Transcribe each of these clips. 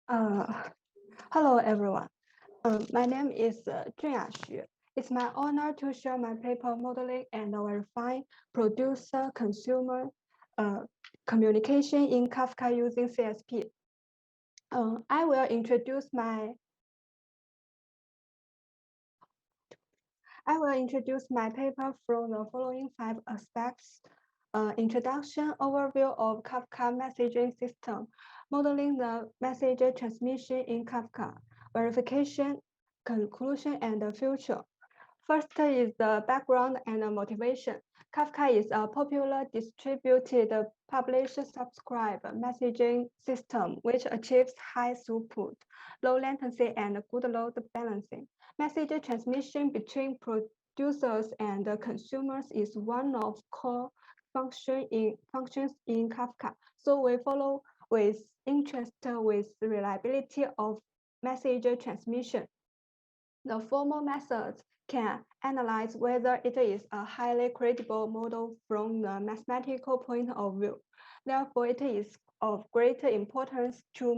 Uh, Hello, everyone. My name is Junya. It's my honor to share my paper modeling and verifying producer-consumer communication in Kafka using CSP. I will introduce my paper from the following 5 aspects. Introduction, overview of Kafka messaging system, modeling the message transmission in Kafka, verification, conclusion, and the future. First is the background and the motivation. Kafka is a popular distributed publish-subscribe messaging system which achieves high throughput, low latency, and good load balancing. Message transmission between producers and consumers is one of core functions in Kafka. So we follow with interest with reliability of message transmission. The formal methods can analyze whether it is a highly credible model from the mathematical point of view. Therefore, it is of great importance to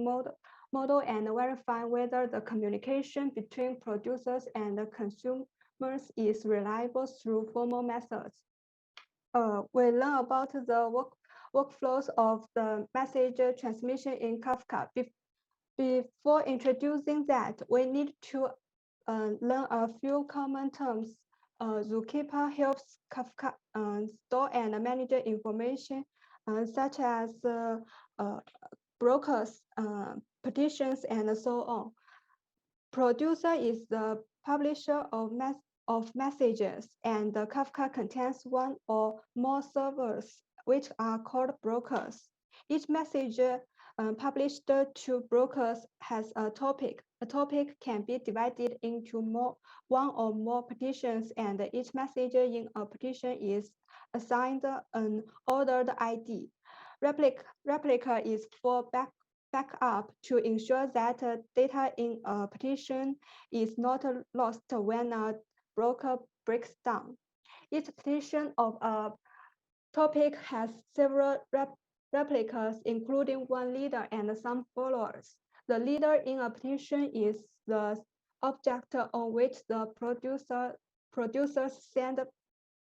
model and verify whether the communication between producers and consumers is reliable through formal methods. We learn about the workflows of the message transmission in Kafka. Before introducing that, we need to learn a few common terms. Zookeeper helps Kafka store and manage information such as brokers, petitions, and so on. Producer is the publisher of messages, and the Kafka contains one or more servers, which are called brokers. Each message published to brokers has a topic. A topic can be divided into one or more petitions, and each message in a petition is assigned an ordered ID. Replica is for backup to ensure that data in a petition is not lost when a broker breaks down. Each petition of a topic has several replicas, including one leader and some followers. The leader in a petition is the object on which the producers send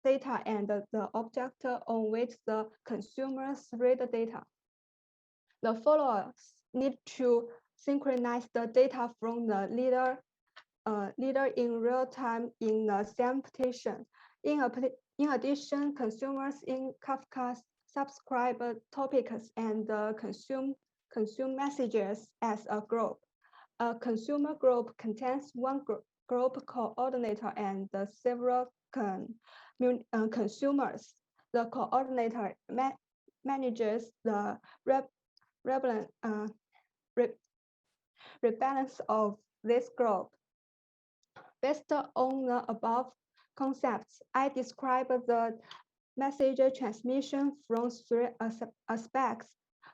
data and the object on which the consumers read data. The followers need to synchronize the data from the leader in real time in the same petition. In addition, consumers in Kafka subscribe topics and consume messages as a group. A consumer group contains one group coordinator and several consumers. The coordinator manages the rebalance of this group. Based on the above concepts, I describe the message transmission from 3 aspects: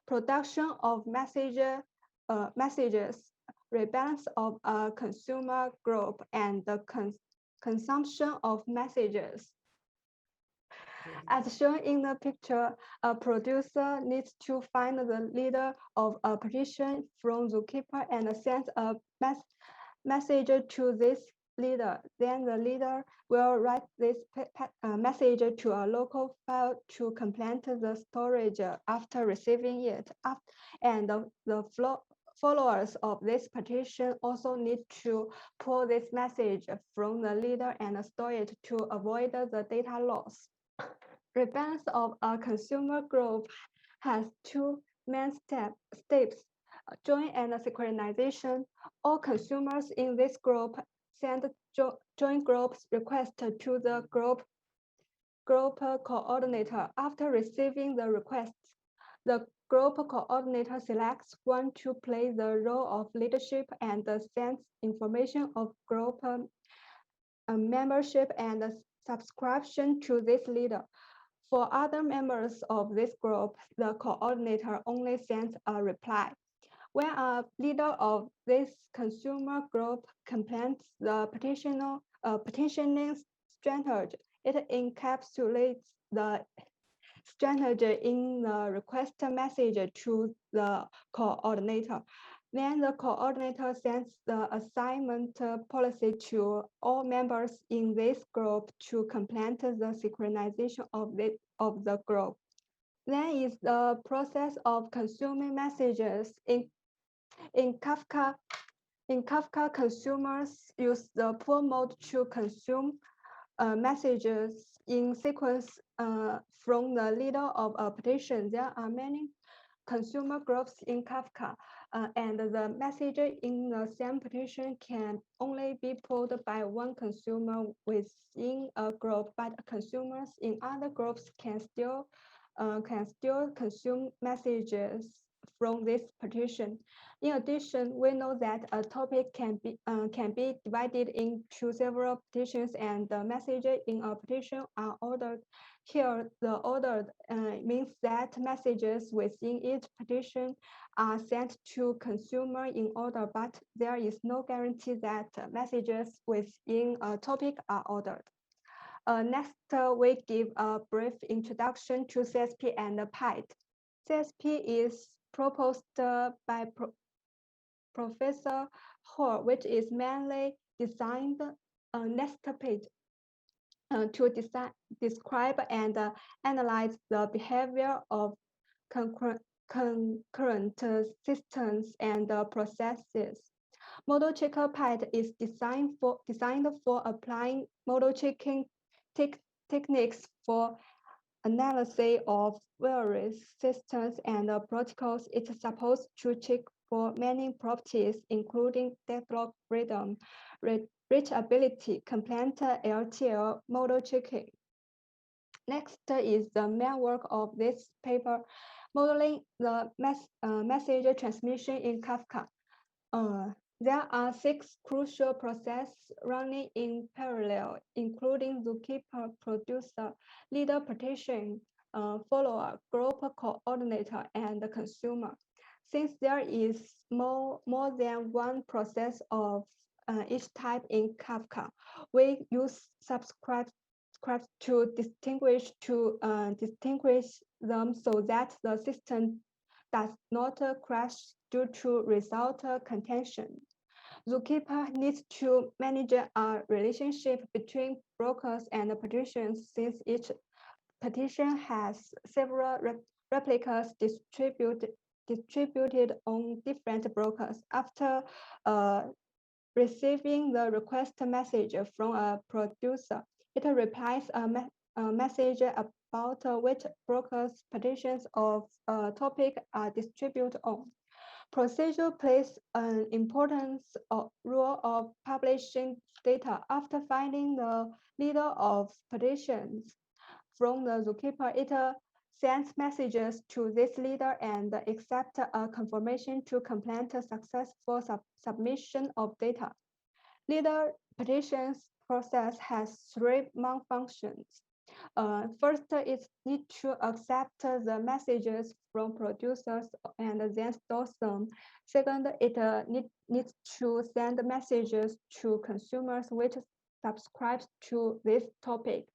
production of messages, rebalance of a consumer group, and the consumption of messages. As shown in the picture, a producer needs to find the leader of a petition from Zookeeper and send a message to this leader. Then the leader will write this message to a local file to complement the storage after receiving it. And the followers of this petition also need to pull this message from the leader and store it to avoid the data loss. Rebalance of a consumer group has 2 main steps, join and synchronization. All consumers in this group send join groups request to the group coordinator. After receiving the request, the group coordinator selects one to play the role of leadership and sends information of group membership and subscription to this leader. For other members of this group, the coordinator only sends a reply. When a leader of this consumer group completes the petitioning strategy, it encapsulates the strategy in the request message to the coordinator. Then the coordinator sends the assignment policy to all members in this group to complete the synchronization of the group. Then is the process of consuming messages. In Kafka, consumers use the pull mode to consume messages in sequence from the leader of a petition. There are many consumer groups in Kafka, and the message in the same petition can only be pulled by one consumer within a group, but consumers in other groups can still consume messages from this petition. In addition, we know that a topic can be divided into several petitions, and the messages in a petition are ordered. Here, the ordered means that messages within each petition are sent to consumer in order, but there is no guarantee that messages within a topic are ordered. Next, we give a brief introduction to CSP and PIDE. CSP is proposed by Professor Hall, which is mainly designed next page to describe and analyze the behavior of concurrent systems and processes. Model checker PIDE is designed for applying model checking techniques for analysis of various systems and protocols. It's supposed to check for many properties, including deadlock freedom, reachability, complaint LTL model checking. Next is the main work of this paper, modeling the message transmission in Kafka. There are 6 crucial processes running in parallel, including zookeeper, producer, leader petition, follower, group coordinator, and consumer. Since there is more than one process of each type in Kafka, we use subscribe to distinguish them so that the system does not crash due to result contention. Zookeeper needs to manage a relationship between brokers and petitions, since each petition has several replicas distributed on different brokers. After receiving the request message from a producer, it replies a message about which brokers petitions of a topic are distributed on. Procedure plays an important role of publishing data. After finding the leader of petitions from the zookeeper, it sends messages to this leader and accepts a confirmation to complete a successful submission of data. Leader petitions process has 3 main functions. First, it needs to accept the messages from producers and then store them. Second, it needs to send messages to consumers which subscribe to this topic.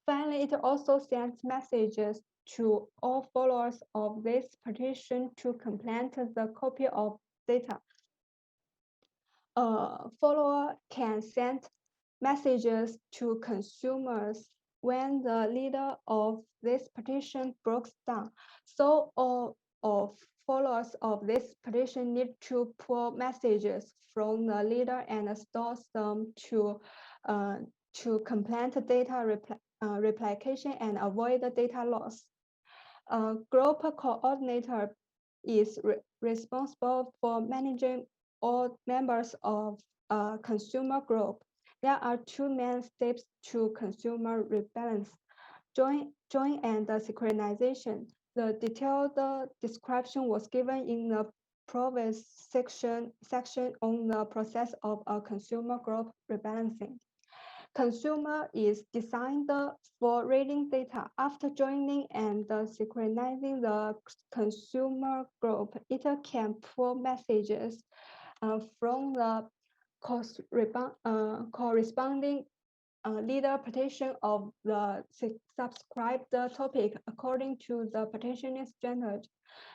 Finally, it also sends messages to all followers of this petition to complete the copy of data. A follower can send messages to consumers when the leader of this petition breaks down. So all of followers of this petition need to pull messages from the leader and store them to complete data replication and avoid the data loss. Group coordinator is responsible for managing all members of a consumer group. There are 2 main steps to consumer rebalance: join and synchronization. The detailed description was given in the previous section on the process of a consumer group rebalancing. Consumer is designed for reading data. After joining and synchronizing the consumer group, it can pull messages from the corresponding leader petition of the subscribed topic according to the petitioner's standard.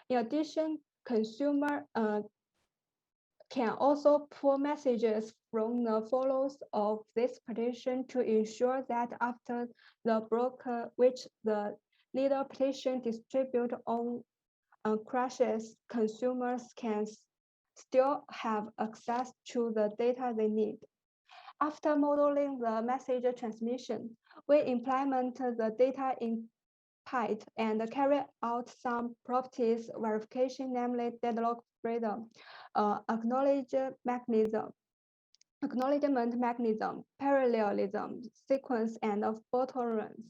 In addition, consumer can also pull messages from the follows of this petition to ensure that after the broker which the leader petition distribute on crashes, consumers can still have access to the data they need. After modeling the message transmission, we implement the data in Python and carry out some properties verification, namely deadlock freedom, acknowledgement mechanism, parallelism, sequence, and fault tolerance.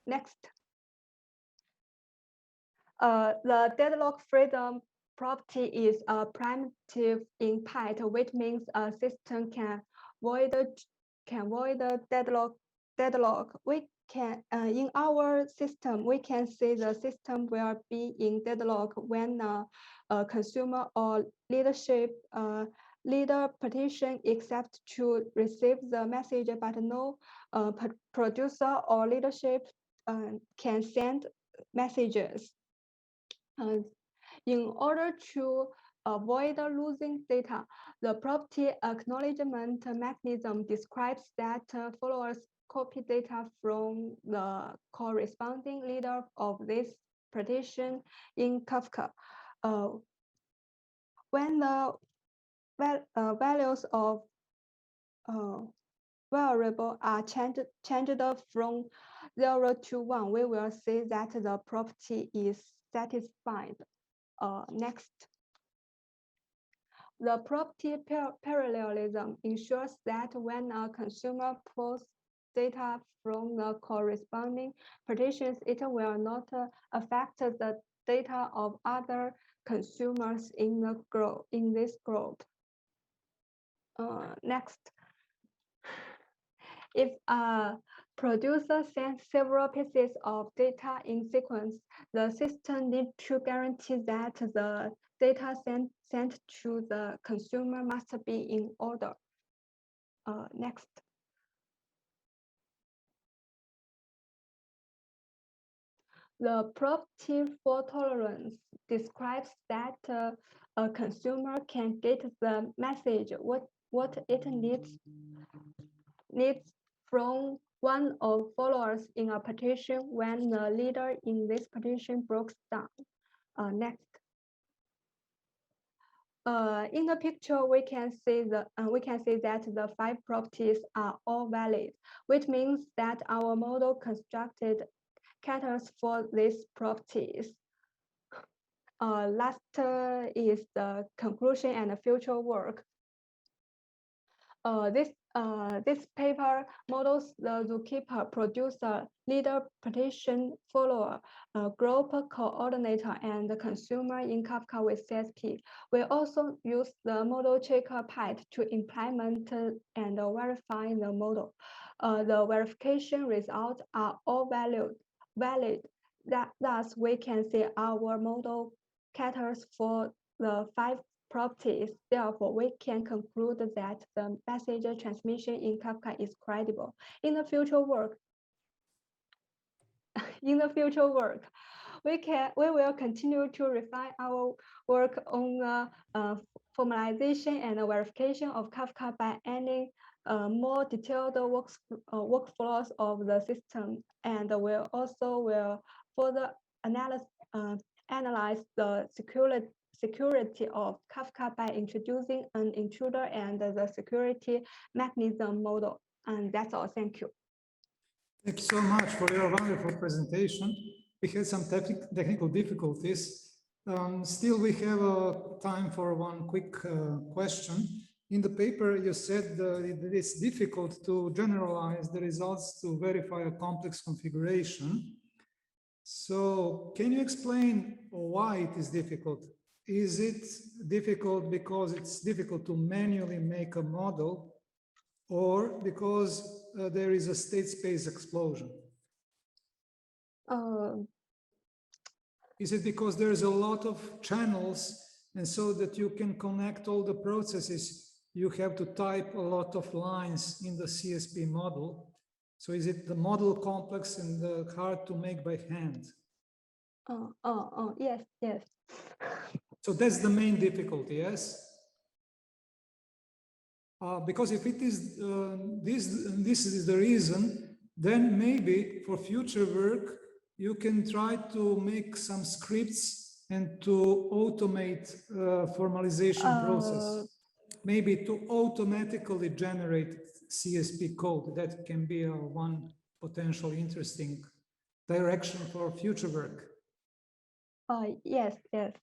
Next. The deadlock freedom property is a primitive in Python, which means a system can void deadlock. We can in our system we can say the system will be in deadlock when a consumer or leader petition accept to receive the message, but no producer or leadership can send messages. In order to avoid losing data, the property acknowledgement mechanism describes that followers copy data from the corresponding leader of this petition in Kafka. When the values of variable are changed from 0 to 1, we will see that the property is satisfied. Next. The property parallelism ensures that when a consumer pulls data from the corresponding partitions, it will not affect the data of other consumers in this group. Next. If a producer sends several pieces of data in sequence, the system needs to guarantee that the data sent to the consumer must be in order. Next. The property fault tolerance describes that a consumer can get the message what it needs from one of followers in a petition when the leader in this petition breaks down. Next. In the picture, we can see that the 5 properties are all valid, which means that our model constructed caters for these properties. Last is the conclusion and the future work. This paper models the zookeeper, producer, leader, petition, follower, group coordinator, and the consumer in Kafka with CSP. We also use the model checker pipe to implement and verify the model. The verification results are all valid. Thus, we can say our model caters for the 5 properties. Therefore, we can conclude that the message transmission in Kafka is credible. In the future work, we will continue to refine our work on formalization and verification of Kafka by adding more detailed workflows of the system, and we'll also further analyze the security of Kafka by introducing an intruder and the security mechanism model. And that's all. Thank you. Thank you so much for your wonderful presentation. We had some technical difficulties. Still, we have time for one quick question. In the paper, you said that it's difficult to generalize the results to verify a complex configuration. So can you explain why it is difficult? Is it difficult because it's difficult to manually make a model, or because there is a state space explosion? Is it because there's a lot of channels, and so that you can connect all the processes, you have to type a lot of lines in the CSP model? So is it the model complex and hard to make by hand? Yes, yes. So that's the main difficulty, yes? Because if it is this is the reason, then maybe for future work, you can try to make some scripts and to automate formalization process. Maybe to automatically generate CSP code. That can be one potential interesting direction for future work. Yes, yes.